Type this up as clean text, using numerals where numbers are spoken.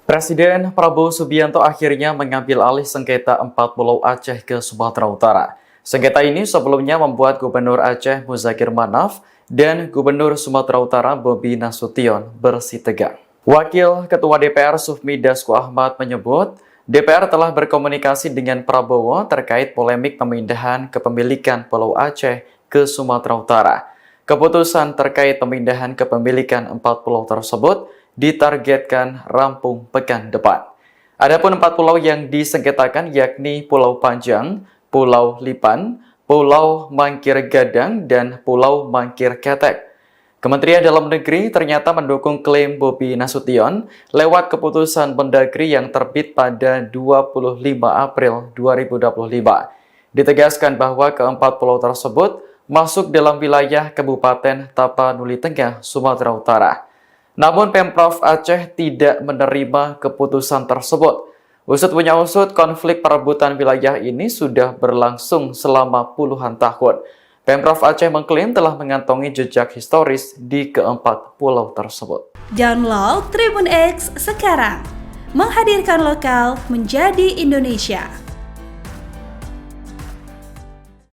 Presiden Prabowo Subianto akhirnya mengambil alih sengketa 4 pulau Aceh ke Sumatera Utara. Sengketa ini sebelumnya membuat Gubernur Aceh Muzakir Manaf dan Gubernur Sumatera Utara Bobi Nasution bersitegang. Wakil Ketua DPR Sufmi Dasko Ahmad menyebut, DPR telah berkomunikasi dengan Prabowo terkait polemik pemindahan kepemilikan Pulau Aceh ke Sumatera Utara. Keputusan terkait pemindahan kepemilikan 4 pulau tersebut ditargetkan rampung pekan depan. Adapun 4 pulau yang disengketakan yakni Pulau Panjang, Pulau Lipan, Pulau Mangkir Gadang, dan Pulau Mangkir Ketek. Kementerian Dalam Negeri ternyata mendukung klaim Bobi Nasution lewat keputusan Mendagri yang terbit pada 25 April 2025. Ditegaskan bahwa keempat pulau tersebut masuk dalam wilayah Kabupaten Tapanuli Tengah, Sumatera Utara. Namun Pemprov Aceh tidak menerima keputusan tersebut. Usut punya usut, konflik perebutan wilayah ini sudah berlangsung selama puluhan tahun. Pemprov Aceh mengklaim telah mengantongi jejak historis di keempat pulau tersebut. Download Tribun X sekarang, menghadirkan lokal menjadi Indonesia.